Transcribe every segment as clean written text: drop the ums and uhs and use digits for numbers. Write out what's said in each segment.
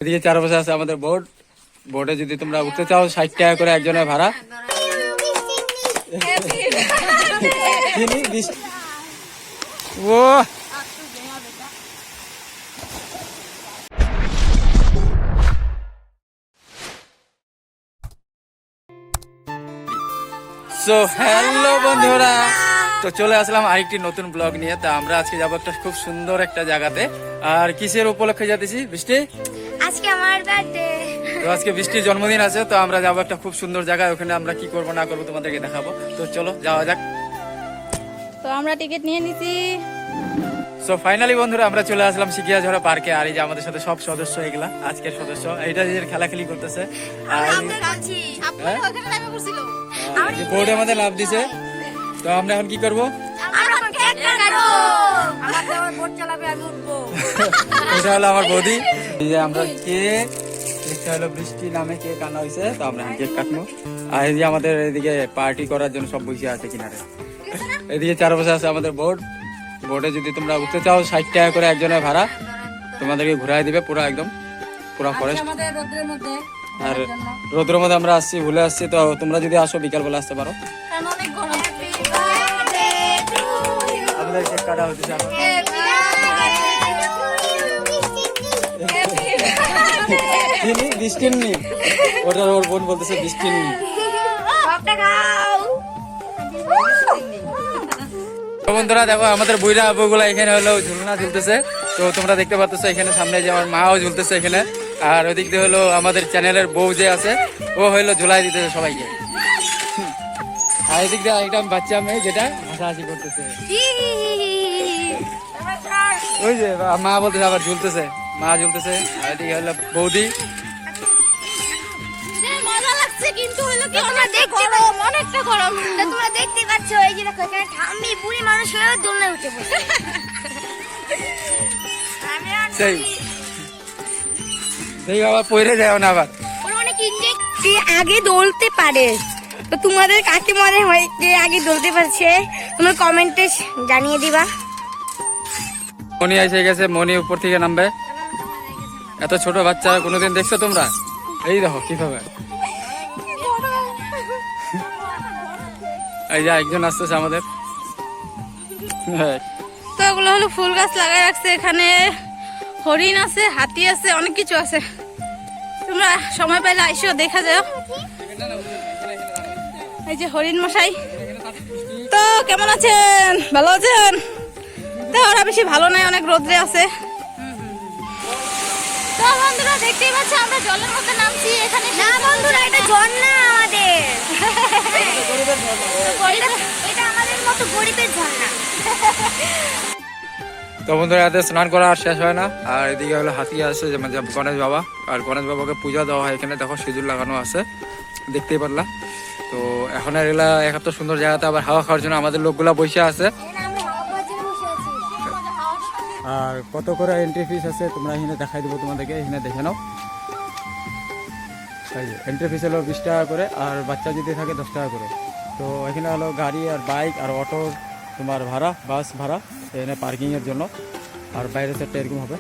এদিকে চারপাশে আছে আমাদের বোট। বোটে যদি তোমরা উঠতে চাও 60 টাকা করে একজনের ভাড়া। ও সো হ্যালো বন্ধুরা, তো চলে আসলাম আরেকটি নতুন ব্লগ নিয়ে। তা আমরা আজকে যাবো একটা খুব সুন্দর একটা জায়গাতে। আর কিসের উপলক্ষে যাচ্ছি বৃষ্টি? আজকে আমার বার্থডে। তো আজকে বৃষ্টির জন্মদিন আছে, তো আমরা যাবো একটা খুব সুন্দর জায়গায়। ওখানে আমরা কি করবো না করবো তোমাদেরকে দেখাবো। তো চলো যাওয়া যাক। তো আমরা টিকিট নিয়ে নিছি। সো ফাইনালি বন্ধুরা আমরা চলে আসলাম সিকিয়াঝরা পার্কে। আর এই যে আমাদের সাথে সব সদস্য, এগুলা আজকের সদস্য, এইটা যে খেলাখেলি করতেছে। আর বোর্ডে আমাদের লাভ দিছে। তো আমরা এখন কি করবো? এটা হলো আমার বৌদি। এই যে আমরা কেক, এটা হলো বৃষ্টি নামে কেক আনা হয়েছে। তো আমরা কেক কাটবো। আর এই যে আমাদের এদিকে পার্টি করার জন্য সব বসে আছে কিনারে। এদিকে চারপাশে আছে আমাদের বোট। বোটে যদি তোমরা উঠতে চাও 60 টাকা করে একজনের ভাড়া। তোমাদেরকে ঘুরাই দিবে পুরো একদম পুরো ফরেস্ট। আর রোদ্রের মধ্যে আমরা আসছি, ভুলে আসছি। তো তোমরা যদি আসো বিকাল বেলা আসতে পারো। আমাদের কেক কাটা হচ্ছে এখন। বৃষ্টির নি, ওটা ওর বোন বলতেছে বৃষ্টির নি। বন্ধুরা দেখো আমাদের বুইরা আবুগুলা এখানে হলো ঝুলনা ঝুলতেছে। তো তোমরা দেখতে পাচ্ছ এখানে সামনে যে আমার মাও ঝুলতেছে এখানে। আর ওদিক দিয়ে হলো আমাদের চ্যানেলের বউ যে আছে, ও হইলো ঝুলাই দিতেছে সবাইকে। আর এদিক দিয়ে একটা বাচ্চা মেয়ে যেটা হাসাহাসি করতেছে। ওই যে মা বলতেছে আবার ঝুলতেছে, মা ঝুলতেছে। আর এদিকে হলো বৌদি। কিন্তু হলো কি অনেকটা গরম, অনেকটা গরম। তোমরা দেখতে পাচ্ছ এই যে দেখো এখানে ঠাম্মি বুড়ি মানুষ হয়ে দোলনায় উঠে বসে। সেই সেই আবার পয়রে যায় না আবার। ওরা অনেক ইনজেক্ট আগে দৌড়তে পারে। তো তোমাদের কাকে মনে হয় যে আগে দৌড়তে পারছে? তোমরা কমেন্টে জানিয়ে দিবা। মনি এসে গেছে, মনি উপর থেকে নামবে। এত ছোট বাচ্চা কোনোদিন দেখছো তোমরা? এই দেখো কিভাবে। এই যে একজন আসতেছে আমাদের। তো এগুলো হলো ফুল গাছ লাগাই রাখছে এখানে। হরিণ আছে, হাতি আছে, অনেক কিছু আছে। তোমরা সময় পাইলে আইসো দেখা যাও। এই যে হরিণ মশাই। তো কেমন আছেন? ভালো আছেন? তো ওরা বেশি ভালো নাই, অনেক রোদ্রে আছে। তো বন্ধুরা দেখতেই পাচ্ছ আমরা জলের মধ্যে নামছি এখানে। না বন্ধুরা এটা ঝর্ণা আমাদের। এটা আমাদের মতো গরিবের ঝর্ণা। তো বন্ধুরা এদের স্নান করা আর শেষ হয় না। আর এদিকে হলো হাতি আছে, যেমন গণেশ বাবা। আর গণেশ বাবাকে পূজা দেওয়া হয় এখানে। দেখো সিঁদুর লাগানো আছে, দেখতেই পারলা। তো এখন আর এগুলা এত সুন্দর জায়গাতে আবার হাওয়া খাওয়ার জন্য আমাদের লোকগুলা বসে আছে। আর কত করে এন্ট্রি ফিস আছে তোমরা এখানে দেখাই দেবো তোমাদেরকে, এখানে দেখে নাও। এন্ট্রি ফিস হলো 20 টাকা করে, আর বাচ্চা যদি থাকে 10 টাকা করে। তো এখানে হলো গাড়ি আর বাইক আর অটো তোমার ভাড়া, বাস ভাড়া এখানে পার্কিংয়ের জন্য। আর বাইরে সেটটা এরকম হবে।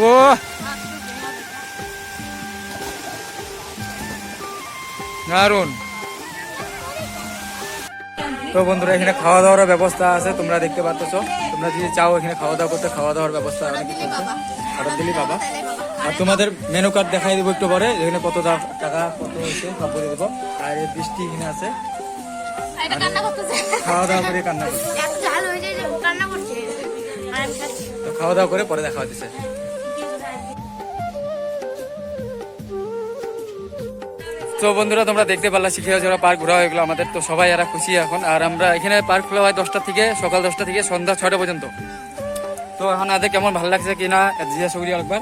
ও দারুন। তো বন্ধুরা এখানে খাওয়া দাওয়ার ব্যবস্থা আছে, তোমরা দেখতে পাচ্ছ। তোমরা যদি চাও এখানে খাওয়া দাওয়া করতে, খাওয়া দাওয়ার ব্যবস্থা অনেক কিছু আছে। অর্ডার দিলি বাবা। আর তোমাদের মেনু কার্ড দেখাই দেবো একটু পরে, এখানে কত টাকা কত হয়েছে সব বলে দেবো। আর এই বৃষ্টি এখানে আছে, খাওয়া দাওয়া করে কান্না করছে। তো খাওয়া দাওয়া করে পরে দেখা হচ্ছে। তো বন্ধুরা তোমরা দেখতে পারলা সিকিয়াঝরা পার্ক ঘোরা হয়ে গেলো আমাদের। তো সবাই এরা খুশি এখন। আর আমরা এখানে পার্ক খোলা হয় 10টা থেকে, সকাল 10টা থেকে সন্ধ্যা 6টা পর্যন্ত। তো এখন আদের কেমন ভালো লাগছে কিনা জিজ্ঞাসা করি একবার।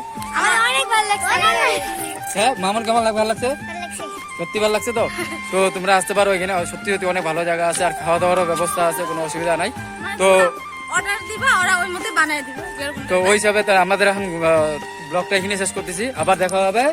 হ্যাঁ মামুন কেমন ভালো লাগছে? সত্যি ভালো লাগছে। তো তো তোমরা আসতে পারো এখানে, সত্যি সত্যি অনেক ভালো জায়গা আছে। আর খাওয়া দাওয়ারও ব্যবস্থা আছে, কোনো অসুবিধা নাই। তো অর্ডার দিবা, ওরা ওই মধ্যে বানায় দিবে। তো ওই হিসাবে আমাদের এখন ব্লগটা এখানে শেষ করতেছি। আবার দেখা হবে।